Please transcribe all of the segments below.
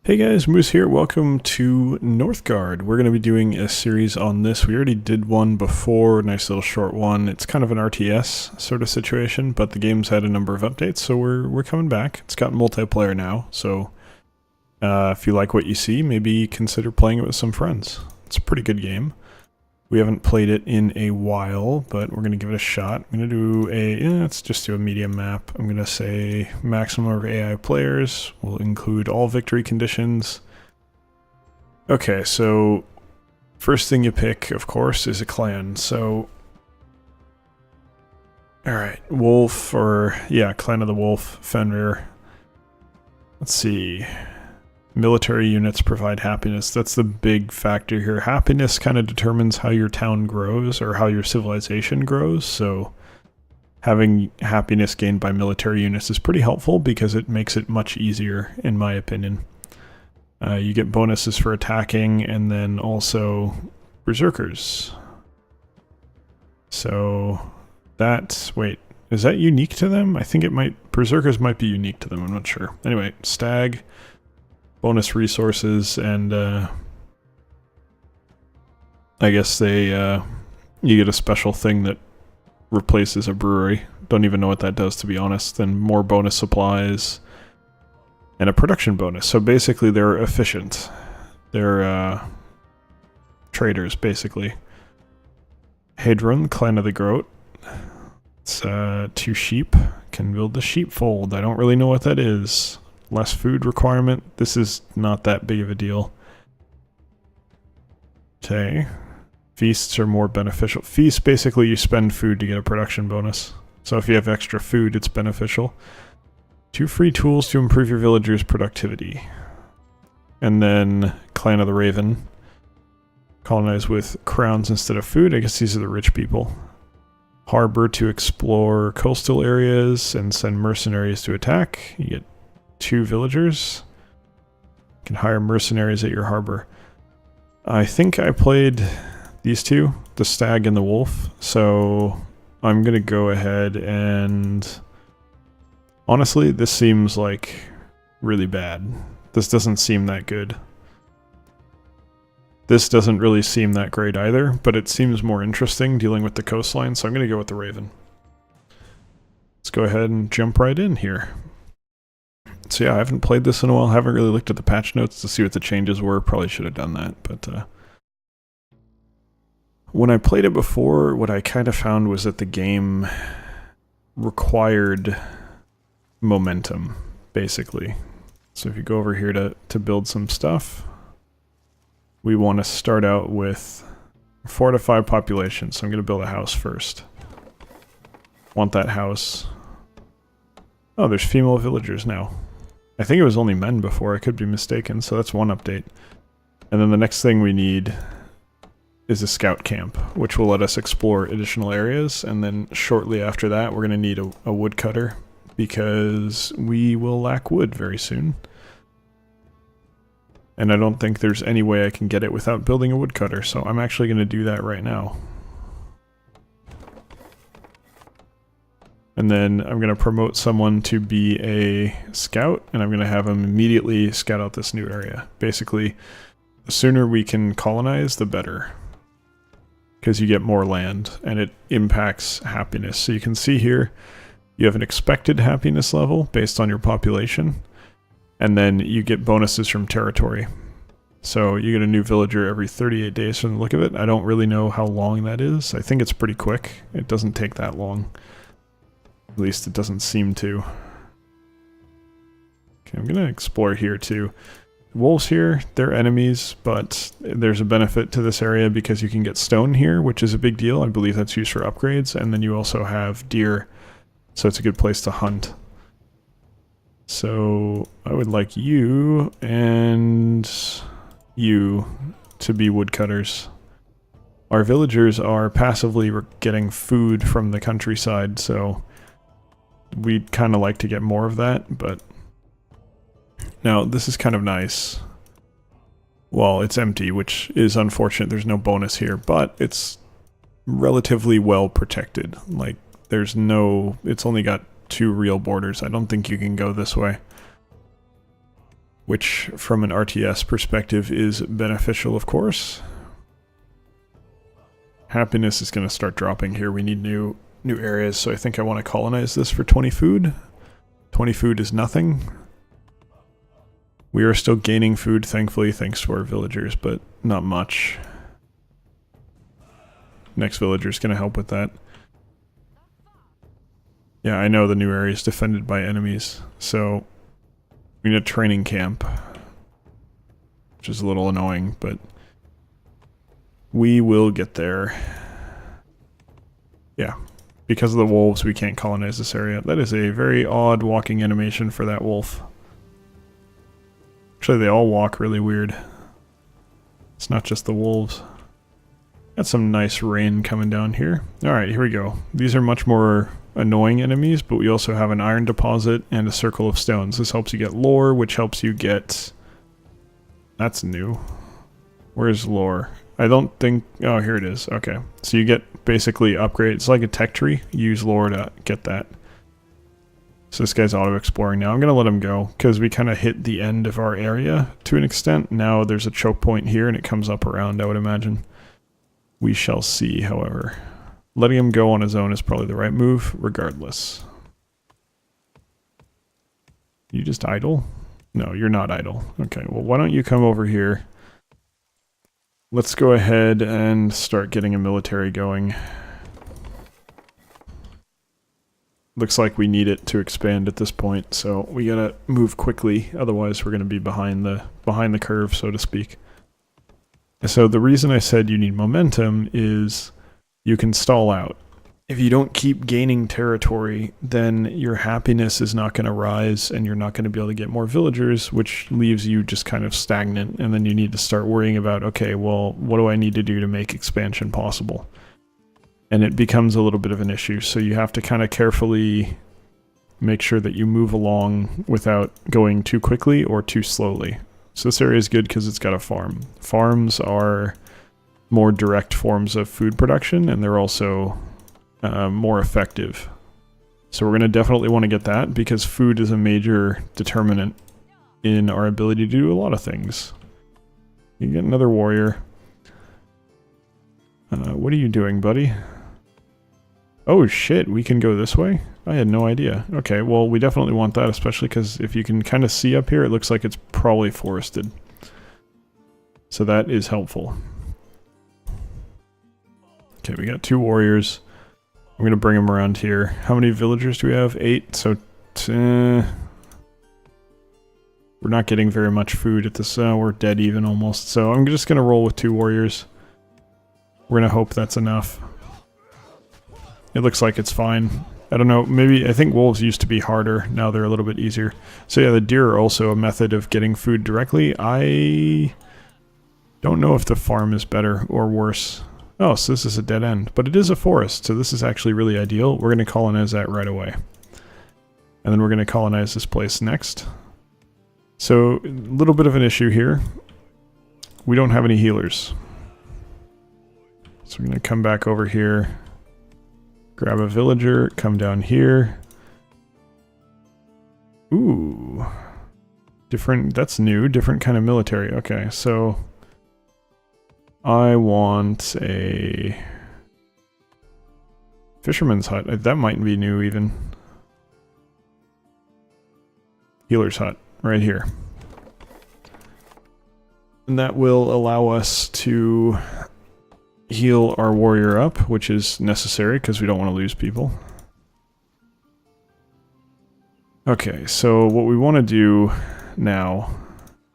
Hey guys, Moose here. Welcome to Northgard. We're going to be doing a series on this. We already did one before, nice little short one. It's kind of an RTS sort of situation, but the game's had a number of updates, so we're coming back. It's got multiplayer now, so if you like what you see, maybe consider playing it with some friends. It's a pretty good game. We haven't played it in a while, but we're going to give it a shot. I'm going to do let's just do a medium map. I'm going to say maximum of AI players. We'll include all victory conditions. Okay, so first thing you pick, of course, is a clan. So, alright, Wolf, or, yeah, Clan of the Wolf, Fenrir. Let's see. Military units provide happiness. That's the big factor here. Happiness kind of determines how your town grows or how your civilization grows. So having happiness gained by military units is pretty helpful because it makes it much easier, in my opinion. You get bonuses for attacking and then also berserkers. So that's, wait, is that unique to them? I think it might, berserkers might be unique to them. I'm not sure. Anyway, stag. Bonus resources, and I guess they you get a special thing that replaces a brewery. Don't even know what that does, to be honest. Then more bonus supplies and a production bonus. So basically they're efficient. They're traders, basically. Hadron, Clan of the Groat. It's 2 sheep. Can build the sheepfold. I don't really know what that is. Less food requirement. This is not that big of a deal. Okay. Feasts are more beneficial. Feasts, basically you spend food to get a production bonus. So if you have extra food, it's beneficial. 2 free tools to improve your villagers' productivity. And then Clan of the Raven. Colonize with crowns instead of food. I guess these are the rich people. Harbor to explore coastal areas and send mercenaries to attack. You get 2 villagers. You can hire mercenaries at your harbor. I think I played these two, the stag and the wolf, so I'm gonna go ahead and honestly, this seems like really bad. This doesn't seem that good. This doesn't really seem that great either, but it seems more interesting dealing with the coastline, so I'm gonna go with the Raven. Let's go ahead and jump right in here. So yeah, I haven't played this in a while. I haven't really looked at the patch notes to see what the changes were. Probably should have done that, but when I played it before, what I kind of found was that the game required momentum, basically. So if you go over here to build some stuff, we want to start out with 4 to 5 population. So I'm going to build a house first. Want that house. Oh, there's female villagers now. I think it was only men before, I could be mistaken, so that's one update. And then the next thing we need is a scout camp, which will let us explore additional areas, and then shortly after that we're going to need a woodcutter, because we will lack wood very soon. And I don't think there's any way I can get it without building a woodcutter, so I'm actually going to do that right now. And then I'm going to promote someone to be a scout, and I'm going to have them immediately scout out this new area. Basically, the sooner we can colonize, the better. Because you get more land, and it impacts happiness. So you can see here, you have an expected happiness level based on your population, and then you get bonuses from territory. So you get a new villager every 38 days from the look of it. I don't really know how long that is. I think it's pretty quick. It doesn't take that long. At least it doesn't seem to. Okay, I'm gonna explore here too. The wolves here, they're enemies, but there's a benefit to this area because you can get stone here, which is a big deal. I believe that's used for upgrades, and then you also have deer, so it's a good place to hunt. So I would like you and you to be woodcutters. Our villagers are passively getting food from the countryside, so we'd kind of like to get more of that, but now this is kind of nice. Well, it's empty, which is unfortunate. There's no bonus here, but it's relatively well protected. Like, there's no, it's only got 2 real borders. I don't think you can go this way. which from an RTS perspective is beneficial, of course. Happiness is going to start dropping here. We need new areas, so I think I want to colonize this for 20 food. 20 food is nothing. We are still gaining food, thankfully, thanks to our villagers, but not much. Next villager is going to help with that. Yeah, I know the new area is defended by enemies, so we need a training camp, which is a little annoying, but we will get there. Yeah, because of the wolves, we can't colonize this area. That is a very odd walking animation for that wolf. Actually, they all walk really weird. It's not just the wolves. Got some nice rain coming down here. Alright, here we go. These are much more annoying enemies, but we also have an iron deposit and a circle of stones. This helps you get lore, which helps you get... That's new. Where's lore? I don't think... Oh, here it is. Okay. So you get basically upgrade. It's like a tech tree. You use lore to get that. So this guy's auto-exploring now. I'm going to let him go, because we kind of hit the end of our area to an extent. Now there's a choke point here, and it comes up around, I would imagine. We shall see, however. Letting him go on his own is probably the right move, regardless. You just idle? No, you're not idle. Okay, well, why don't you come over here? Let's go ahead and start getting a military going. Looks like we need it to expand at this point, so we gotta move quickly, otherwise we're gonna be behind the curve, so to speak. So the reason I said you need momentum is you can stall out. If you don't keep gaining territory, then your happiness is not going to rise and you're not going to be able to get more villagers, which leaves you just kind of stagnant. And then you need to start worrying about, okay, well, what do I need to do to make expansion possible? And it becomes a little bit of an issue. So you have to kind of carefully make sure that you move along without going too quickly or too slowly. So this area is good because it's got a farm. Farms are more direct forms of food production, and they're also more effective. So we're going to definitely want to get that, because food is a major determinant in our ability to do a lot of things. You get another warrior. What are you doing, buddy? Oh shit, we can go this way? I had no idea. Okay, well, we definitely want that, especially because if you can kind of see up here, it looks like it's probably forested. So that is helpful. Okay, we got 2 warriors. I'm going to bring them around here. How many villagers do we have? 8. So we're not getting very much food at this. We're dead even almost. So I'm just going to roll with 2 warriors. We're going to hope that's enough. It looks like it's fine. I don't know, maybe, I think wolves used to be harder, now they're a little bit easier. So yeah, the deer are also a method of getting food directly. I don't know if the farm is better or worse. Oh, so this is a dead end, but it is a forest, so this is actually really ideal. We're going to colonize that right away. And then we're going to colonize this place next. So, a little bit of an issue here. We don't have any healers. So we're going to come back over here. Grab a villager, come down here. Ooh. Different, that's new, different kind of military. Okay, so I want a fisherman's hut. That might be new even. Healer's hut, right here. And that will allow us to heal our warrior up, which is necessary because we don't want to lose people. Okay, so what we want to do now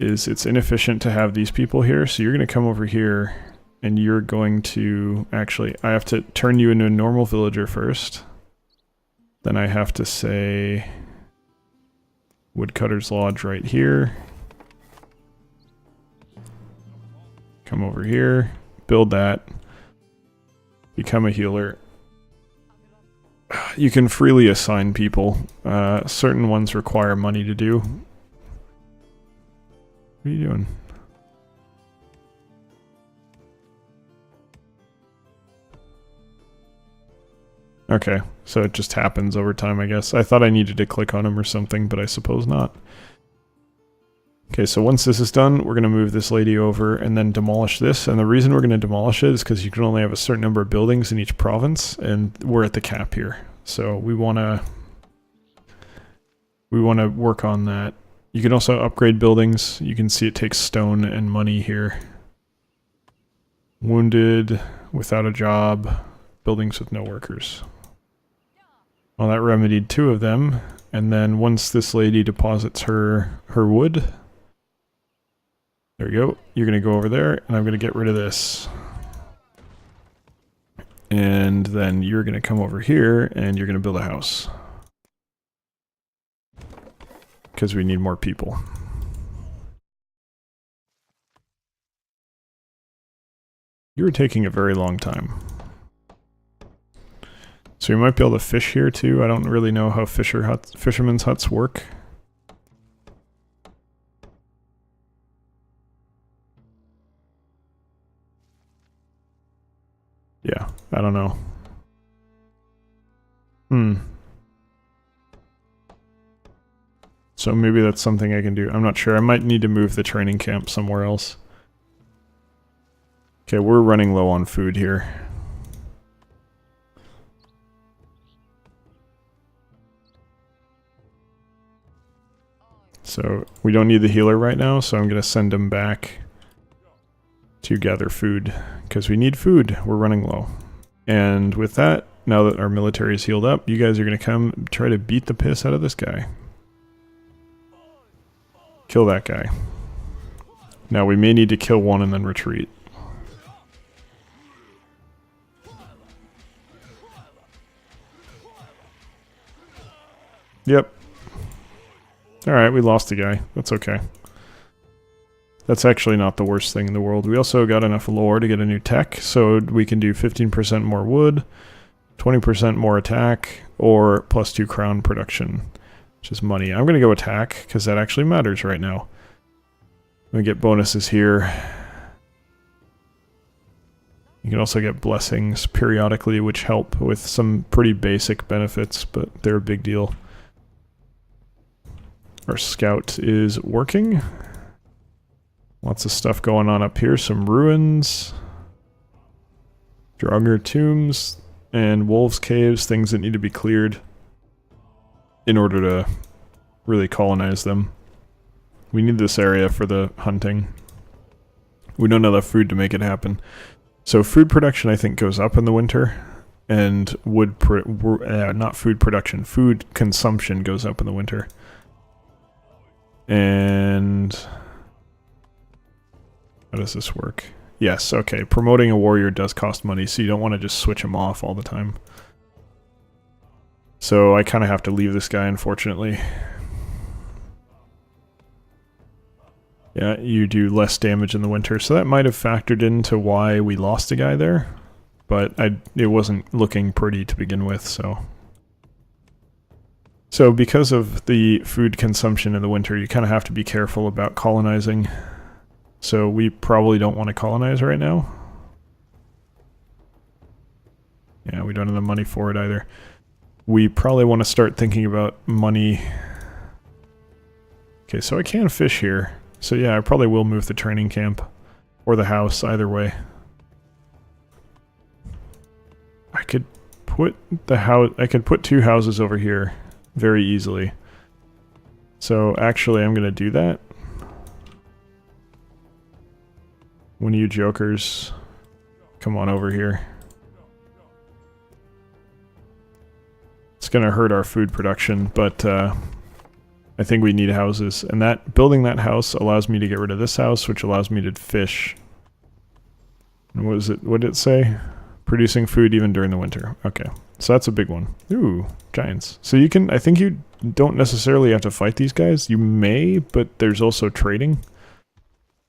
is, it's inefficient to have these people here, so you're going to come over here and you're going to, actually, I have to turn you into a normal villager first. Then I have to say Woodcutter's Lodge right here. Come over here, build that. Become a healer. You can freely assign people. Certain ones require money to do. What are you doing? Okay, so it just happens over time, I guess. I thought I needed to click on him or something, but I suppose not. Okay, Okay, so once this is done, we're going to move this lady over and then demolish this. And the reason we're going to demolish it is because you can only have a certain number of buildings in each province, and we're at the cap here. So we want to work on that. You can also upgrade buildings. You can see it takes stone and money here. Wounded, without a job, buildings with no workers. Well, that remedied 2 of them. And then once this lady deposits her wood, there you go. You're going to go over there, and I'm going to get rid of this. And then you're going to come over here, and you're going to build a house. Because we need more people. You were taking a very long time. So you might be able to fish here too. I don't really know how fishermen's huts work. Yeah, I don't know. So maybe that's something I can do. I'm not sure. I might need to move the training camp somewhere else. Okay, we're running low on food here. So we don't need the healer right now, so I'm going to send him back to gather food, because we need food. We're running low. And with that, now that our military is healed up, you guys are going to come try to beat the piss out of this guy. Kill that guy. Now we may need to kill one and then retreat. Yep. Alright, we lost a guy. That's okay. That's actually not the worst thing in the world. We also got enough lore to get a new tech, so we can do 15% more wood, 20% more attack, or plus 2 crown production, which is money. I'm going to go attack, because that actually matters right now. We get bonuses here. You can also get blessings periodically, which help with some pretty basic benefits, but they're a big deal. Our scout is working. Lots of stuff going on up here. Some ruins. Draugr tombs. And wolves' caves. Things that need to be cleared in order to really colonize them. We need this area for the hunting. We don't have enough food to make it happen. So food production, I think, goes up in the winter. And not food production. Food consumption goes up in the winter. And how does this work? Yes, okay. Promoting a warrior does cost money, so you don't want to just switch him off all the time. So I kind of have to leave this guy, unfortunately. Yeah, you do less damage in the winter, so that might have factored into why we lost a guy there. But it wasn't looking pretty to begin with, so... So because of the food consumption in the winter, you kind of have to be careful about colonizing. So we probably don't want to colonize right now. Yeah, we don't have the money for it either. We probably want to start thinking about money. Okay, so I can fish here. So yeah, I probably will move the training camp. Or the house, either way. I could put the house... I could put 2 houses over here. Very easily. So actually I'm going to do that. One of you jokers, come on over here. It's going to hurt our food production, but I think we need houses. And that building that house allows me to get rid of this house, which allows me to fish. And what did it say? Producing food even during the winter. Okay. So that's a big one. Ooh, giants. So you can, I think you don't necessarily have to fight these guys. You may, but there's also trading.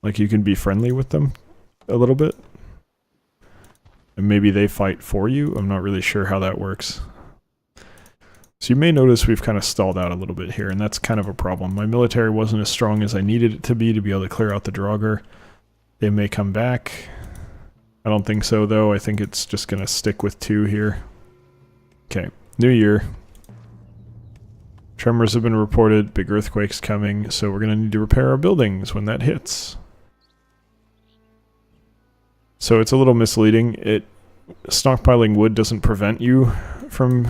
Like you can be friendly with them a little bit. And maybe they fight for you. I'm not really sure how that works. So you may notice we've kind of stalled out a little bit here, and that's kind of a problem. My military wasn't as strong as I needed it to be able to clear out the Draugr. They may come back. I don't think so, though. I think it's just going to stick with 2 here. Okay, new year. Tremors have been reported, big earthquakes coming, so we're going to need to repair our buildings when that hits. So it's a little misleading. Stockpiling wood doesn't prevent you from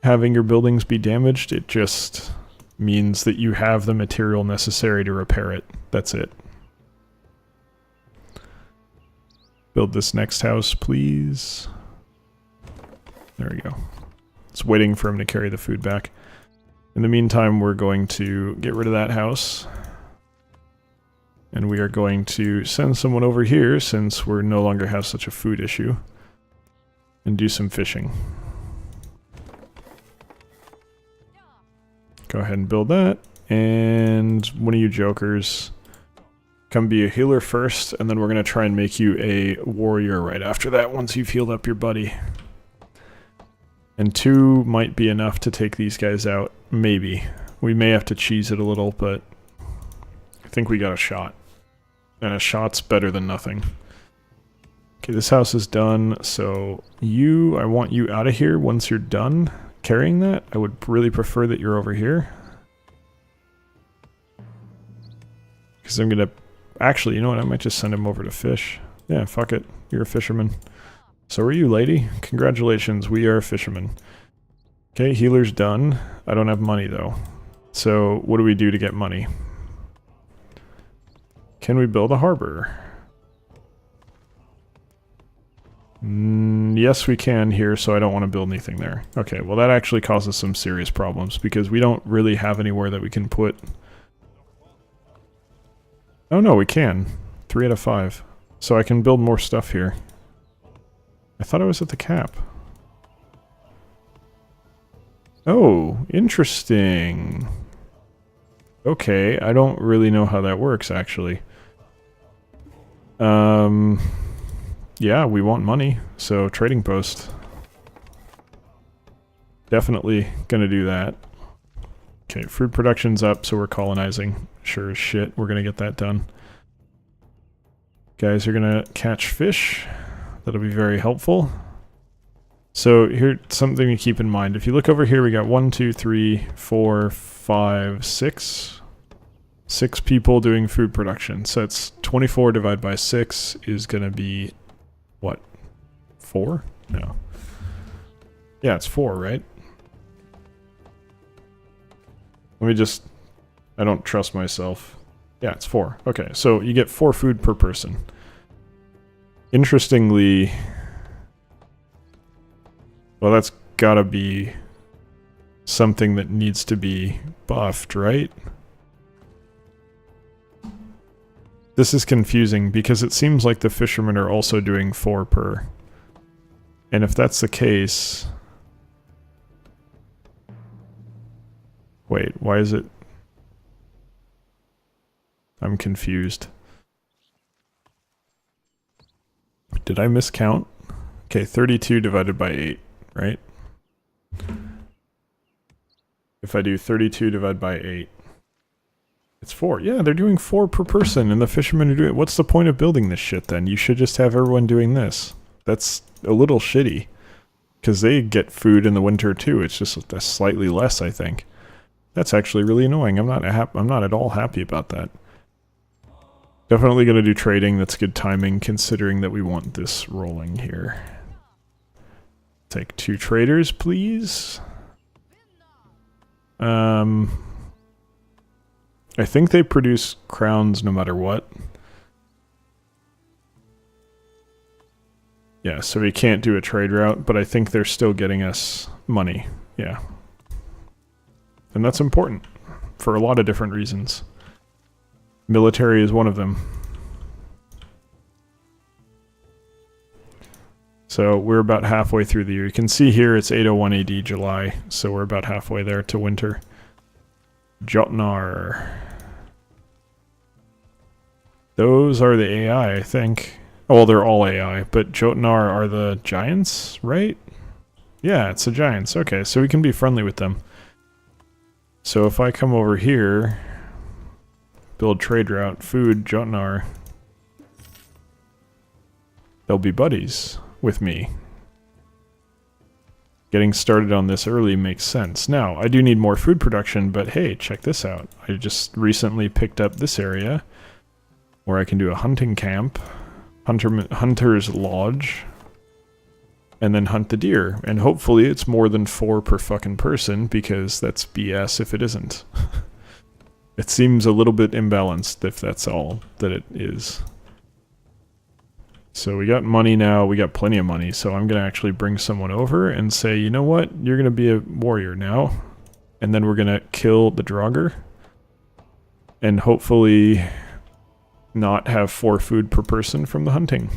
having your buildings be damaged. It just means that you have the material necessary to repair it. That's it. Build this next house, please. There we go. It's waiting for him to carry the food back. In the meantime, we're going to get rid of that house. And we are going to send someone over here, since we no longer have such a food issue, and do some fishing. Go ahead and build that. And one of you jokers, come be a healer first, and then we're going to try and make you a warrior right after that once you've healed up your buddy. And 2 might be enough to take these guys out. Maybe. We may have to cheese it a little, but I think we got a shot. And a shot's better than nothing. Okay, this house is done, so I want you out of here once you're done carrying that. I would really prefer that you're over here. Because I'm going to... Actually, you know what? I might just send him over to fish. Yeah, fuck it. You're a fisherman. So are you, lady? Congratulations, we are fishermen. Okay, healer's done. I don't have money, though. So what do we do to get money? Can we build a harbor? Yes, we can here, so I don't want to build anything there. Okay, well that actually causes some serious problems, because we don't really have anywhere that we can put... Oh no, we can. 3 out of 5. So I can build more stuff here. I thought I was at the cap. Oh, interesting. Okay, I don't really know how that works, actually. Yeah, we want money, so trading post. Definitely gonna do that. Okay, food production's up, so we're colonizing. Sure as shit, we're gonna get that done. Guys are gonna catch fish. That'll be very helpful. So here's something to keep in mind. If you look over here, we got 1, 2, 3, 4, 5, 6. 6 people doing food production. So it's 24 divided by 6 is gonna be, what, 4? No. Yeah, it's 4, right? Let me just... I don't trust myself. Yeah, it's 4. Okay, so you get 4 food per person. Interestingly... Well, that's gotta be something that needs to be buffed, right? This is confusing because it seems like the fishermen are also doing 4 per. And if that's the case... Wait, why is it... I'm confused. Did I miscount? Okay, 32 divided by 8, right? If I do 32 divided by 8, it's 4. Yeah, they're doing 4 per person, and the fishermen are doing it. What's the point of building this shit, then? You should just have everyone doing this. That's a little shitty. Because they get food in the winter, too. It's just slightly less, I think. That's actually really annoying. I'm not at all happy about that. Definitely going to do trading. That's good timing, considering that we want this rolling here. Take 2 traders, please. I think they produce crowns no matter what. Yeah, so we can't do a trade route, but I think they're still getting us money. Yeah. And that's important for a lot of different reasons. Military is one of them. So we're about halfway through the year. You can see here it's 801 AD July, so we're about halfway there to winter. Jotnar. Those are the AI, I think. Oh, well, they're all AI, but Jotnar are the giants, right? Yeah, it's the giants. Okay, so we can be friendly with them. So if I come over here, build trade route, food, Jotnar, they'll be buddies with me. getting started on this early makes sense. Now, I do need more food production, but hey, check this out. I just recently picked up this area where I can do a hunting camp, hunter's lodge, and then hunt the deer. And hopefully it's more than 4 per fucking person, because that's BS if it isn't. It seems a little bit imbalanced if that's all that it is. So we got money now, we got plenty of money, so I'm going to actually bring someone over and say, you know what, you're going to be a warrior now. And then we're going to kill the Draugr. And hopefully not have 4 food per person from the hunting.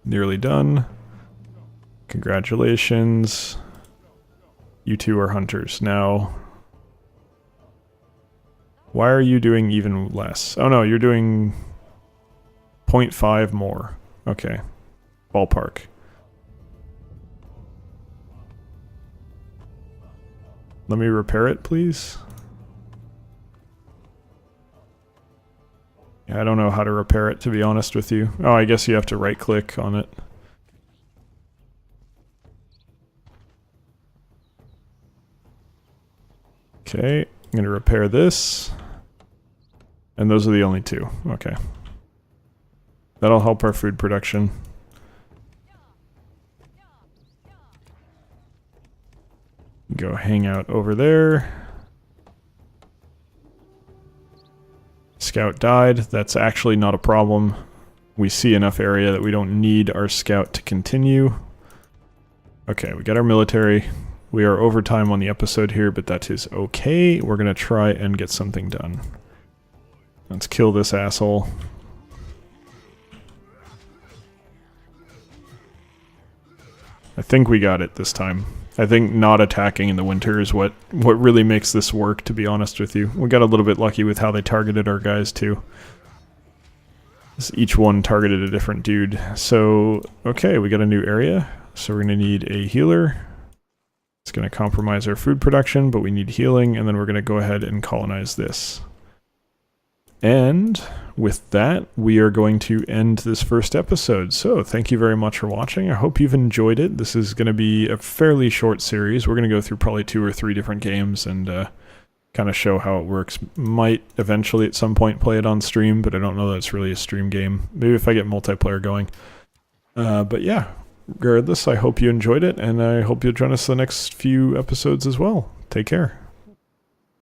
Nearly done. Congratulations. You 2 are hunters. Now, why are you doing even less? Oh no, you're doing 0.5 more. Okay. Ballpark. Let me repair it, please. Yeah, I don't know how to repair it, to be honest with you. Oh, I guess you have to right-click on it. Okay, I'm going to repair this. And those are the only 2. Okay. That'll help our food production. Go hang out over there. Scout died. That's actually not a problem. We see enough area that we don't need our scout to continue. Okay, we got our military. We are over time on the episode here, but that is okay. We're going to try and get something done. Let's kill this asshole. I think we got it this time. I think not attacking in the winter is what really makes this work, to be honest with you. We got a little bit lucky with how they targeted our guys, too. Each one targeted a different dude. So, okay, we got a new area. So we're going to need a healer. It's going to compromise our food production, but we need healing, and then we're going to go ahead and colonize this. And with that, we are going to end this first episode. So thank you very much for watching. I hope you've enjoyed it. This is going to be a fairly short series. We're going to go through probably 2 or 3 different games and kind of show how it works. Might eventually at some point play it on stream, but I don't know that it's really a stream game. Maybe if I get multiplayer going. But yeah, regardless, I hope you enjoyed it, and I hope you'll join us the next few episodes as well. Take care.